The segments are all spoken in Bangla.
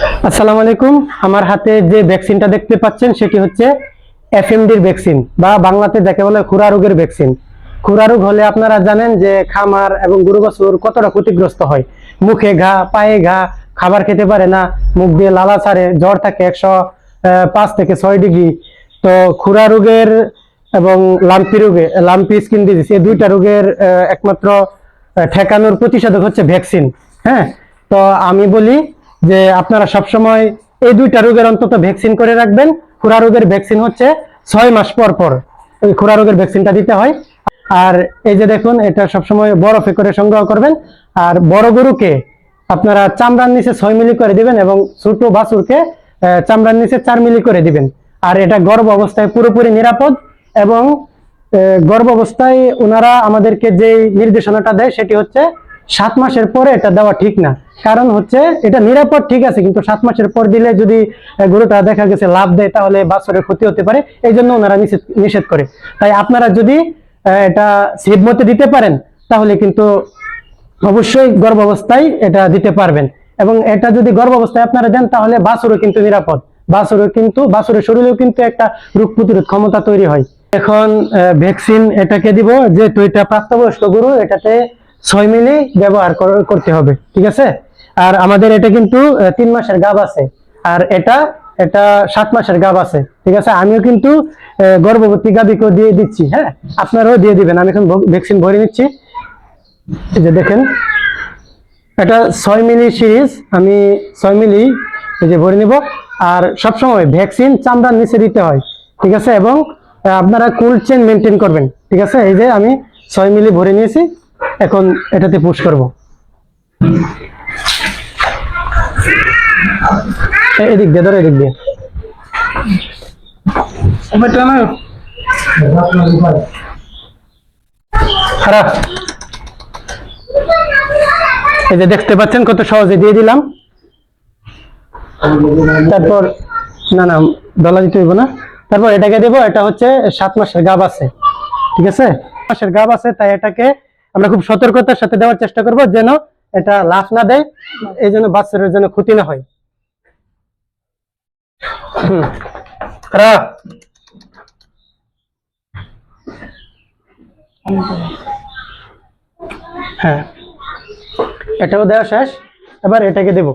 আসসালামু আলাইকুম। আমার হাতে যে ভ্যাকসিনটা দেখতে পাচ্ছেন সেটি হচ্ছে এফএমডির ভ্যাকসিন বা বাংলাতে যাকে বলে খুরা রোগের ভ্যাকসিন। খুরা রোগ হলে আপনারা জানেন যে খামার এবং গরু বাছুর কতটা ক্ষতিগ্রস্ত হয়। মুখে ঘা, পায়ে ঘা, খাবার খেতে পারে না, মুখ দিয়ে লালা ছাড়ে, জ্বর থাকে 105 থেকে 6 ডিগ্রি। তো খুরা রোগের এবং লাম্পি স্কিন ডিজিজ, এই দুইটা রোগের একমাত্র ঠেকানোর প্রতিষেধক হচ্ছে ভ্যাকসিন। হ্যাঁ, তো আমি বলি যে আপনারা সবসময় এই দুইটা রোগের অন্তত ভ্যাকসিন করে রাখবেন। খুরা রোগের ভ্যাকসিন হচ্ছে 6 মাস পর পর এই খুরা রোগের ভ্যাকসিনটা দিতে হয়। আর এই যে দেখুন, এটা সবসময় বরফে করে সংগ্রহ করবেন। আর বড় গরুকে আপনারা চামড়ার নিচে 6 মিলি করে দিবেন এবং ছোট বাছুরকে চামড়ার নিচে 4 মিলি করে দিবেন। আর এটা গর্ভ অবস্থায় পুরোপুরি নিরাপদ। এবং গর্ভ অবস্থায় ওনারা আমাদেরকে যে নির্দেশনাটা দেয় সেটি হচ্ছে 7 মাসের পরে এটা দেওয়া ঠিক না। কারণ হচ্ছে এটা নিরাপদ ঠিক আছে, কিন্তু 7 মাসের পর দিলে যদি গরুটা দেখা গেছে লাভ দেয় তাহলে বাছুরের ক্ষতি হতে পারে, এই জন্য ওনারা নিষেধ করে। তাই আপনারা যদি এটা সেভ মতে দিতে পারেন তাহলে কিন্তু অবশ্যই গর্ভ অবস্থায় এটা দিতে পারবেন। এবং এটা যদি গর্ভ অবস্থায় আপনারা দেন তাহলে বাছুরও কিন্তু নিরাপদ, বাছুরের শরীরেও কিন্তু একটা রোগ প্রতিরোধ ক্ষমতা তৈরি হয়। এখন ভ্যাকসিন এটাকে দিব, যেহেতু এটা প্রাপ্তবয়স্ক গরু, এটাতে 6 মিলি ব্যবহার করতে হবে, ঠিক আছে। আর আমাদের এটা কিন্তু 3 মাসের গাব আছে, আর এটা 7 মাসের গাব আছে, ঠিক আছে। আমিও কিন্তু গর্ভবতী গাভীকেও দিয়ে দিচ্ছি। হ্যাঁ, আপনারাও দিয়ে দিবেন। আমি এখন ভ্যাকসিন ভরে নিচ্ছি। এই যে দেখেন, এটা 6 মিলি সিরিজ, আমি 6 মিলি এই যে ভরে নিব। আর সবসময় ভ্যাকসিন চামড়ার নিচে দিতে হয়, ঠিক আছে। এবং আপনারা কোল্ড চেইন মেনটেন করবেন, ঠিক আছে। এই যে আমি 6 মিলি ভরে নিয়েছি, এখন এটাতে পুশ করব। এদিক দিয়ে ধরো, এদিক দিয়ে খারাপ। এই যে দেখতে পাচ্ছেন কত সহজে দিয়ে দিলাম। তারপর না ডলা দিতে হইব না। তারপর এটাকে দেবো, এটা হচ্ছে 7 মাসের গাব আছে, ঠিক আছে। মাসের গাব আছে, তাই এটাকে আমরা খুব সতর্কতার সাথে দেওয়ার চেষ্টা করব যেন এটা লাফ না দেয়, এই জন্য বাচ্চাদের যেন ক্ষতি না হয়। হ্যাঁ, এটাও দেওয়া শেষ। এবার এটাকে দেব।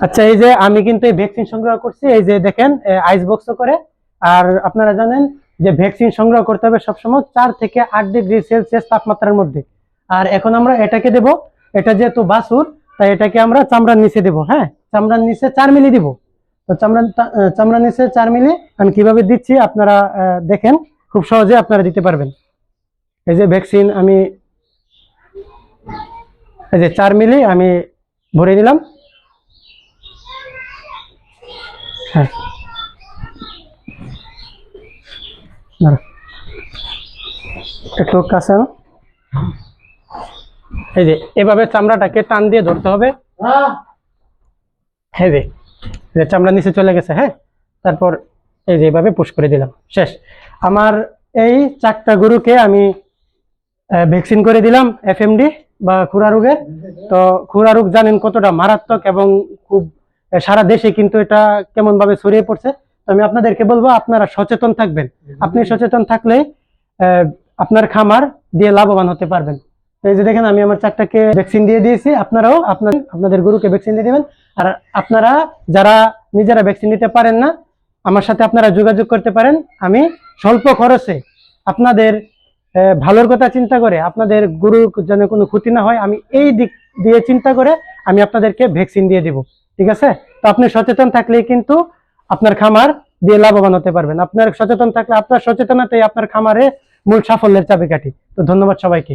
আচ্ছা, এই যে আমি কিন্তু এই ভ্যাকসিন সংগ্রহ করছি, এই যে দেখেন আইস বক্স করে। আর আপনারা জানেন যে ভ্যাকসিন সংগ্রহ করতে হবে সবসময় 4 থেকে 8 ডিগ্রি সেলসিয়াস তাপমাত্রার মধ্যে। আর এখন আমরা এটাকে দেব, এটা যেহেতু বাছুর তাই এটাকে আমরা চামড়ার নিচে দেব। হ্যাঁ, চামড়ার নিচে 4 মিলি দিব। তো চামড়ার নিচে 4 মিলি আমি কিভাবে দিচ্ছি আপনারা দেখেন, খুব সহজে আপনারা দিতে পারবেন। এই যে ভ্যাকসিন আমি এই যে 4 মিলি আমি ভরে দিলাম। হ্যাঁ, একটু কাছে এই যে এভাবে চামড়াটাকে টান দিয়ে ধরতে হবে। হ্যাঁ, যে চামড়া নিচে চলে গেছে। হ্যাঁ, তারপর এই যে এভাবে পুশ করে দিলাম, শেষ। আমার এই 4টা গরুকে আমি ভ্যাকসিন করে দিলাম এফএমডি বা খুরা রোগের। তো খুরা রোগ জানেন কতটা মারাত্মক এবং খুব সারা দেশে কিন্তু এটা কেমন ভাবে ছড়িয়ে পড়ছে। তো আমি আপনাদেরকে বলবো আপনারা সচেতন থাকবেন। আপনি সচেতন থাকলে আপনার খামার দিয়ে লাভবান হতে পারবেন। এই যে দেখেন, আমি আমার 4টাকে ভ্যাকসিন দিয়ে দিয়েছি। আপনারাও আপনাদের গরুকে ভ্যাকসিন দিয়ে দিবেন। আর আপনারা যারা নিজেরা ভ্যাকসিন নিতে পারেন না, আমার সাথে আপনারা যোগাযোগ করতে পারেন। আমি স্বল্প খরচে আপনাদের ভালোর কথা চিন্তা করে, আপনাদের গরুর যেন কোনো ক্ষতি না হয়, আমি এই দিক দিয়ে চিন্তা করে আমি আপনাদেরকে ভ্যাকসিন দিয়ে দিব, ঠিক আছে। তো আপনি সচেতন থাকলেই কিন্তু আপনার খামার দিয়ে লাভবান হতে পারবেন। আপনার সচেতন থাকলে, আপনার সচেতনতাই আপনার খামারে মূল সাফল্যের চাবিকাঠি। তো ধন্যবাদ সবাইকে।